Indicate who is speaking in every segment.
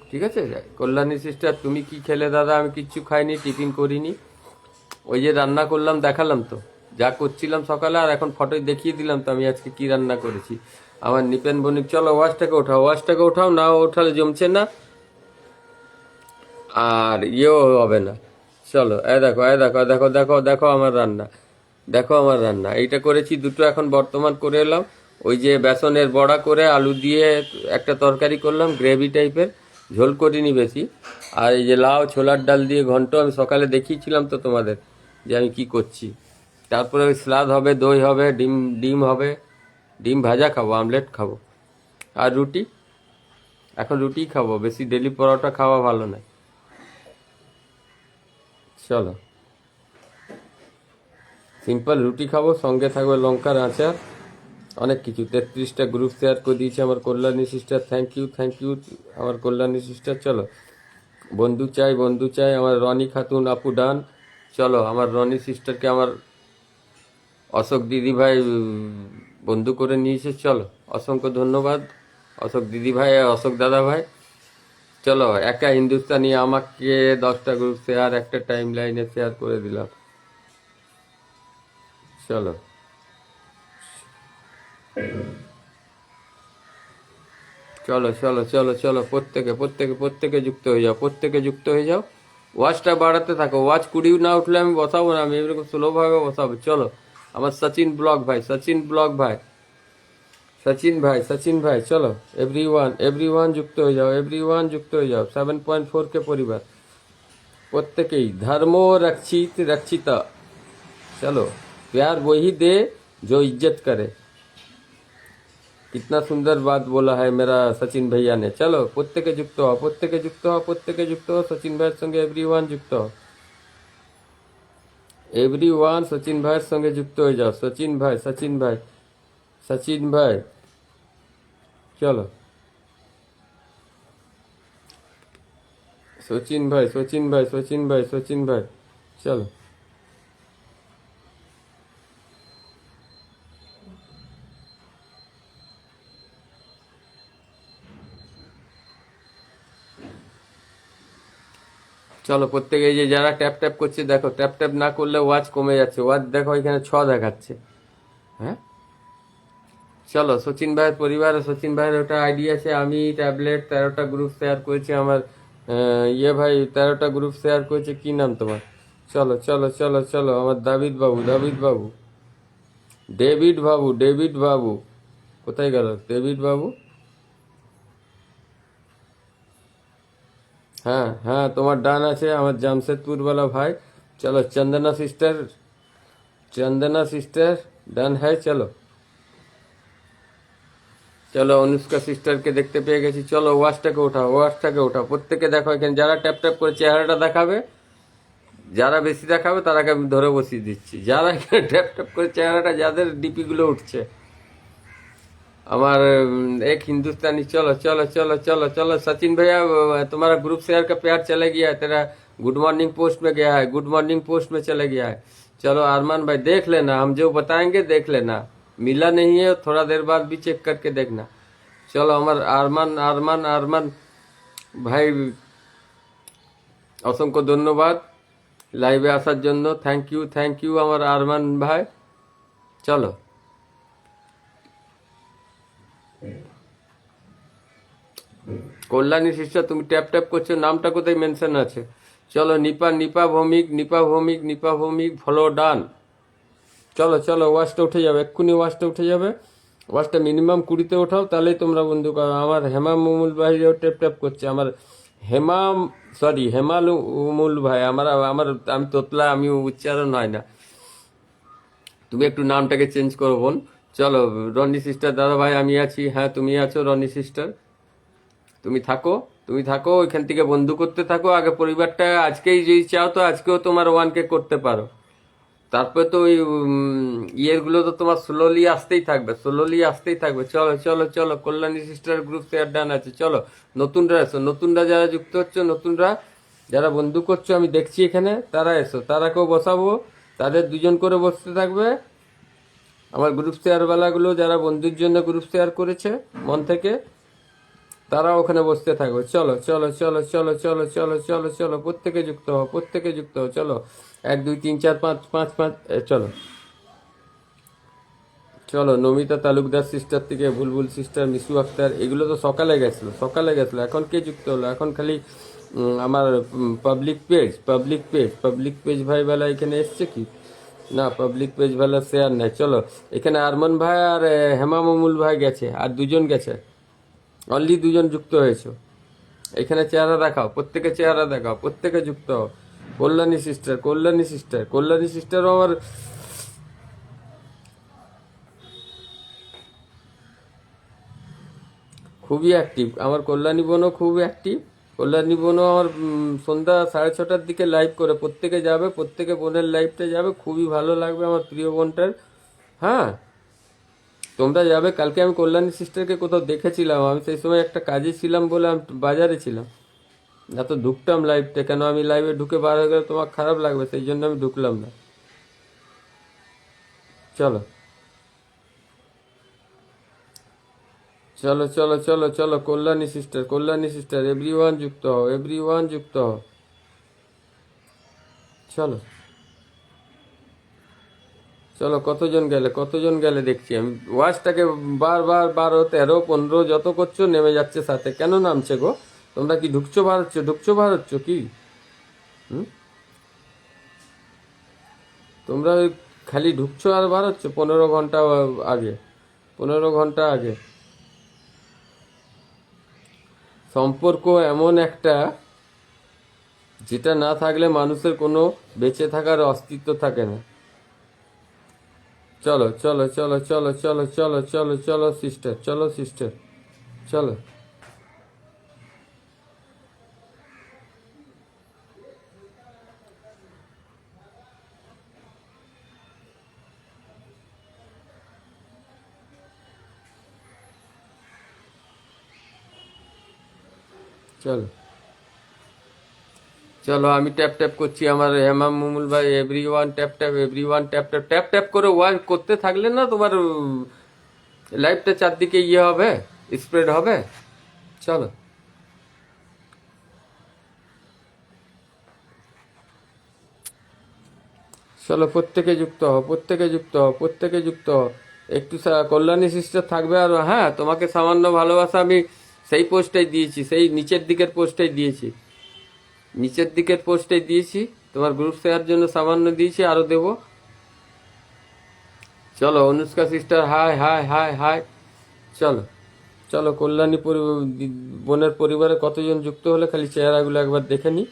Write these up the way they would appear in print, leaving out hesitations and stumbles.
Speaker 1: ঠিক আছে? কল্যাণী সিস্টার, তুমি কি খেলে দাদা? আমি কিচ্ছু খাইনি, টিফিন করিনি। ওই যে রান্না করলাম দেখালাম তো, যা করছিলাম সকালে, আর এখন ফটোয় দেখিয়ে দিলাম তো আমি আজকে কি রান্না করেছি। আমার নিপেন বণিক, চলো ওয়াশটাকে ওঠাও, ওয়াশটাকে ওঠাও, না ওঠালে জমছে না, আর ইয়েও হবে না। চলো, এ দেখো, এ দেখো, দেখো দেখো দেখো আমার রান্না, দেখো আমার রান্না। এইটা করেছি দুটো, এখন বর্তমান করে এলাম। ওই যে বেসনের বড়া করে আলু দিয়ে একটা তরকারি করলাম, গ্রেভি টাইপের, ঝোল করিনি বেশি। আর এই যে লাউ ছোলার ডাল দিয়ে ঘন্ট, আমি সকালে দেখিয়েছিলাম তো তোমাদের যে আমি কি করছি। তারপরে ওই স্যালাদ হবে, দই হবে, ডিম ডিম হবে, ডিম ভাজা খাবো, আমলেট খাবো, আর রুটি। এখন রুটি খাবো, বেশি ডেলি পরোটা খাওয়া ভালো নয়। চলো, সিম্পল রুটি খাবো, সঙ্গে থাকবে লঙ্কার আচার, অনেক কিছু। 33টা গ্রুপ শেয়ার করে দিয়েছে আমার Kalyani sister, thank you, thank you আমার কল্যাণী সিস্টার। চলো, বন্ধু চাই, বন্ধু চাই, আমার রনি খাতুন আপু ডান। চলো, আমার রনি সিস্টারকে আমার অশোক দিদি ভাই বন্ধু করে নিয়েছে। চলো, অসংখ্য ধন্যবাদ অশোক দিদি ভাই, অশোক দাদা ভাই। চলো, একা হিন্দুস্তানি আমাকে 10টা গ্রুপ শেয়ার, একটা টাইম লাইনে শেয়ার করে দিলাম। চলো, চলো, চলো, চলো, চলো, প্রত্যেকে প্রত্যেকে প্রত্যেকে যুক্ত হয়ে যাও, প্রত্যেকে যুক্ত হয়ে যাও। ওয়াচটা বাড়াতে থাকো, ওয়াচ 20 না উঠলে আমি বসাবো না, আমি এরকম স্লোভাবে বসাবো। চলো, আমার সচিন ব্লগ ভাই, সচিন ব্লগ ভাই, সচিন ভাই, সচিন ভাই, চলো, এভরিওয়ান এভরিওয়ান যুক্ত হয়ে যাও, এভরিওয়ান যুক্ত হয়ে যাও। 7.4 के পরিবার প্রত্যেকেই ধর্ম রক্ষিত রক্ষিতা। चलो, प्यार वही दे जो इज्जत करे। कितना सुंदर बात बोला है मेरा सचिन भैया ने। चलो, प्रत्येके যুক্ত হও, প্রত্যেকে যুক্ত হও, প্রত্যেকে যুক্ত হও, সচিন ভাইয়ের সঙ্গে এভরিওয়ান যুক্ত হও, এভরিওয়ান সচিন ভাইয়ের সঙ্গে যুক্ত হয়ে যাও। সচিন ভাই, সচিন ভাই, সচিন ভাই, চলো, সচিন ভাই, সচিন ভাই, সচিন ভাই, সচিন ভাই, চলো। চলো, প্রত্যেকে এই যে যারা ট্যাপ ট্যাপ করছে, দেখো ট্যাপ ট্যাপ না করলে ওয়াচ কমে যাচ্ছে, ওয়াচ দেখো এখানে 6 দেখাচ্ছে। হ্যাঁ, চলো, সচিন ভাইয়ের পরিবার, সচিন ভাইয়ের ওটা আইডি আছে, আমি ট্যাবলেট 13টা গ্রুপ শেয়ার করেছি আমার ইয়ে ভাই, 13টা গ্রুপ শেয়ার করেছে, কি নাম তোমার? চলো, চলো, চলো, চলো, আমার দাবিদ বাবু, দাবিদ বাবু, ডেভিড বাবু, ডেভিড বাবু, কোথায় গেল ডেভিড বাবু? হ্যাঁ হ্যাঁ, তোমার ডান আছে আমার জামশেদপুরওয়ালা ভাই। চলো, চন্দনা সিস্টার, চন্দনা সিস্টার ডান হ্যাঁ। চলো, চলো, অনুষ্কা সিস্টারকে দেখতে পেয়ে গেছি। চলো, ওয়াচটাকে ওঠাও, ওয়াচটাকে ওঠাও, প্রত্যেকে দেখো এখানে যারা ট্যাপ ট্যাপ করে চেহারাটা দেখাবে, যারা বেশি দেখাবে তারাকে আমি ধরে বসিয়ে দিচ্ছি। যারা এখানে ট্যাপ ট্যাপ করে চেহারাটা, যাদের ডিপি গুলো উঠছে, আমার एक हिंदुस्तानी। चलो चलो चलो चलो चलो, सचिन भैया तुम्हारा ग्रुप शेयर का प्यार चले गया है, तेरा गुड मॉर्निंग पोस्ट में गया है, गुड मॉर्निंग पोस्ट में चले गया है। चलो अरमान भाई, देख लेना, हम जो बताएंगे देख लेना, मिला नहीं है थोड़ा देर बाद भी चेक करके देखना। चलो, আমার আরমান, আরমান, আরমান ভাই, অসংখ্য ধন্যবাদ লাইভে আসার জন্য, থ্যাংক ইউ, থ্যাংক ইউ আমার আরমান ভাই। চলো, কল্যাণী সিস্টার, তুমি ট্যাপ ট্যাপ করছো, নামটা কোথায় মেনশন আছে? চলো, নিপা, নিপা ভৌমিক, নিপা ভৌমিক, নিপা ভৌমিক, ফলো ডান। চলো চলো, ওয়াচটা উঠে যাবে, এক্ষুনি ওয়াচটা উঠে যাবে। ওয়াচটা মিনিমাম 20-তে ওঠাও, তাহলেই তোমরা বন্ধু করো। আমার হেমাম মুমুল ভাই ট্যাপ ট্যাপ করছে, আমার হেমাম, সরি হেমাল উমুল ভাই, আমার আমার আমি তোতলা, আমি উচ্চারণ হয় না। তুমি একটু নামটাকে চেঞ্জ করো বোন। চলো, রনি সিস্টার দাদা ভাই আমি আছি, হ্যাঁ তুমি আছো রনি সিস্টার, তুমি থাকো, তুমি থাকো, ওইখান থেকে বন্ধু করতে থাকো। আগে পরিবারটা আজকেই যদি চাও তো আজকেও তোমার 1K করতে পারো। তারপরে তো ওই ইয়েগুলো তো তোমার স্লোলি আসতেই থাকবে, স্লোলি আসতেই থাকবে। চলো চলো চলো, Kalyani sister group share done আছে। চলো, নতুনরা এসো, নতুনরা যারা যুক্ত হচ্ছে, নতুনরা যারা বন্ধু করছো আমি দেখছি এখানে, তারা এসো, তারাকেও বসাবো, তাদের 2জন করে বসতে থাকবে। আমার গ্রুপ শেয়ার বেলাগুলো যারা বন্ধুর জন্য গ্রুপ শেয়ার করেছে মন থেকে, তারাও ওখানে বসতে থাকবে। চলো চলো চলো চলো চলো চলো চলো চলো, প্রত্যেকে যুক্ত হও, প্রত্যেকে যুক্ত হও। চলো 1 2 3 4 5 5 5, চলো চলো। নমিতা তালুকদার সিস্টার থেকে বুলবুল সিস্টার, মিসু আক্তার, এগুলো তো সকালে গেছিলো। এখন কে যুক্ত হলো? এখন খালি আমার পাবলিক পেজ ভাই বেলা এখানে এসছে কি না? পাবলিক পেজ বেলা শেয়ার নাই। চলো, এখানে আরমান ভাই আর হেমা মমুল ভাই গেছে, আর দুজন গেছে, অনলি দুজন যুক্ত হয়েছে। এখানে চেহারা দেখাও, প্রত্যেকে চেহারা দেখাও, প্রত্যেকে যুক্ত হও। কল্যাণী সিস্টারও আমার খুবই অ্যাক্টিভ। আমার কল্যাণী বোনও খুব অ্যাক্টিভ। কল্যাণী বোনও আমার সন্ধ্যা 6:30টার দিকে লাইভ করে। প্রত্যেকে যাবে, প্রত্যেকে বোনের লাইভটা যাবে, খুবই ভালো লাগবে আমার প্রিয় বোনটার। হ্যাঁ, তোমরা যাবে। কালকে আমি কল্যাণী সিস্টারকে কোথাও দেখেছিলাম, আমি সেই সময় একটা কাজে ছিলাম বলে আমি বাজারে ছিলাম। না তো ঢুকতাম লাইভটা, কেন আমি লাইভে ঢুকে বার হয়ে গেলে তোমার খারাপ লাগবে, সেই জন্য আমি ঢুকলাম না। চলো চলো চলো চলো চলো, কল্যাণী সিস্টার এভরিওয়ান যুক্ত হও, এভরিওয়ান যুক্ত হও। চলো চলো, কতজন গেলে দেখছি আমি। ওয়াচটাকে বারবার 12 13 15 যত করছো নেমে যাচ্ছে সাথে। কেন নামছে গো? তোমরা কি ঢুকছো বার হচ্ছ কি? হুম, তোমরা ওই খালি ঢুকছো আর বার হচ্ছ 15 ঘন্টা আগে, 15 ঘন্টা আগে। সম্পর্ক এমন একটা, যেটা না থাকলে মানুষের কোনো বেঁচে থাকার অস্তিত্ব থাকে না। চলো চলো চলো চলো চলো চলো চলো চলো সিস্টার, চলো সিস্টার, চলো চলো চলো। আমি ট্যাপ ট্যাপ করছি, আমার হেমাম মুমুল ভাই, everyone tap tap, everyone tap tap tap tap করে ওয়াচ করতে থাকলে না তোমার লাইফটা চারদিকে হবে, স্প্রেড হবে। চলো চলো, প্রত্যেকে যুক্ত হও, প্রত্যেকে যুক্ত হও, প্রত্যেকে যুক্ত হও। একটু কল্যাণী সিস্টার থাকবে। আর হ্যাঁ, তোমাকে সামান্য ভালোবাসা আমি সেই পোস্টটাই দিয়েছি, সেই নিচের দিকের পোস্টটাই দিয়েছি, নিচের দিকের পোস্টটাই দিয়েছি। তোমার গ্রুপ শেয়ার জন্য সামান্য দিয়েছি, আরো দেবো। চলো Anushka sister, high high high high. চলো চলো, বোনের পরিবারে কতজন যুক্ত হলে খালি চেহারাগুলো একবার দেখে নি,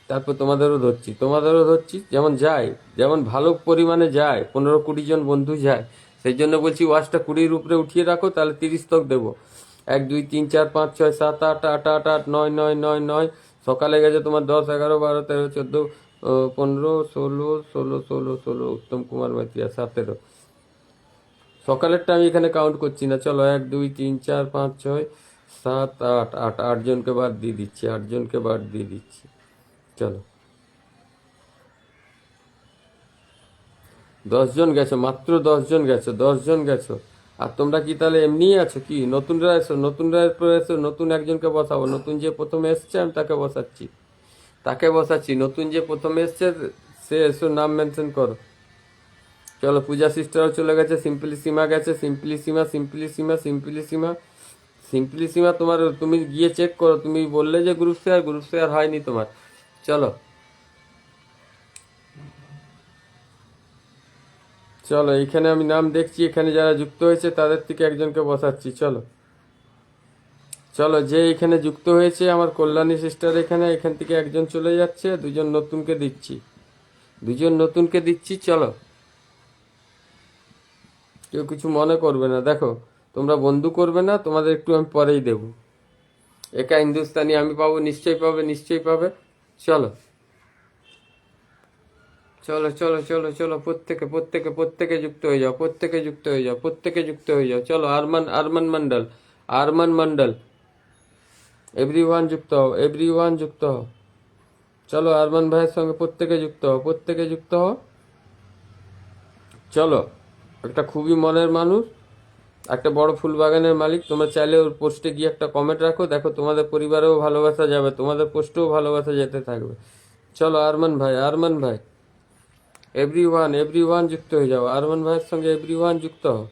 Speaker 1: তারপর তোমাদেরও ধরছি। যেমন যায়, যেমন ভালো পরিমাণে যায়, 15 20 জন বন্ধু যায়, সেই জন্য বলছি ওয়াচটা 20-র উপরে উঠিয়ে রাখো, তাহলে 30 তক দেবো। 1 2 3 4 5 6 7 8 8 9 9 9 9। সকালে গেছে তোমার 10 11 12 13 14 15 16 16 16 16 উত্তম কুমার মাতিয়া 17। সকালেরটা আমি এখানে কাউন্ট করছি না। চলো 1 2 3 4 5 6 7 8 8 জনকে বাদ দিয়ে দিচ্ছি, 8 জনকে বাদ দিয়ে দিচ্ছি। চলো 10 জন গেছো, মাত্র 10 জন গেছো, 10 জন গেছো। আর তোমরা কি তাহলে এমনিই আছো কি? নতুনরা এসো, নতুন একজনকে বসাবো। নতুন যে প্রথমে এসছে আমি তাকে বসাচ্ছি। নতুন যে প্রথমে এসছে সে এসো, নাম মেনশন করো। চলো, পূজা সিস্টারও চলে গেছে, সিম্পলিসিমা গেছে, সিম্পলিসিমা তুমি গিয়ে চেক করো। তুমি বললে যে গ্রুপ শেয়ার হয়নি তোমার। চলো চলো, এখানে আমি নাম দেখছি, এখানে যারা যুক্ত হয়েছে তাদের থেকে একজনকে বসাচ্ছি। চলো চলো, যে এখানে যুক্ত হয়েছে আমার কল্যাণী সিস্টার, এখান থেকে একজন চলে যাচ্ছে, দুজন নতুনকে দিচ্ছি। চলো, কেউ কিছু মনে করবে না। দেখো, তোমরা বন্ধু করবে না, তোমাদের একটু আমি পরেই দেবো। একা হিন্দুস্তানি আমি পাবো, নিশ্চয়ই পাবে। চলো চলো চলো চলো চলো, প্রত্যেকে যুক্ত হয়ে যাও। চলো, আরমান মন্ডল, এভরিওয়ান যুক্ত হও। চলো, আরমান ভাইয়ের সঙ্গে প্রত্যেকে যুক্ত হও। চলো, একটা খুবই মনের মানুষ, একটা বড় ফুল বাগানের মালিক, তোমরা চাইলে ওর পোস্টে গিয়ে একটা কমেন্ট রাখো, দেখো তোমাদের পরিবারেও ভালোবাসা যাবে, তোমাদের পোস্টেও ভালোবাসা যেতে থাকবে। চলো আরমান ভাই, আরমান ভাই, এভরিওয়ান যুক্ত হয়ে যাও, আরমান ভাইয়ের সঙ্গে এভরিওয়ান যুক্ত হও।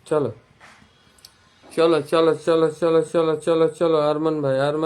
Speaker 1: চলো চলো চলো চলো চলো চলো চলো চলো, আরমান ভাই, আরমান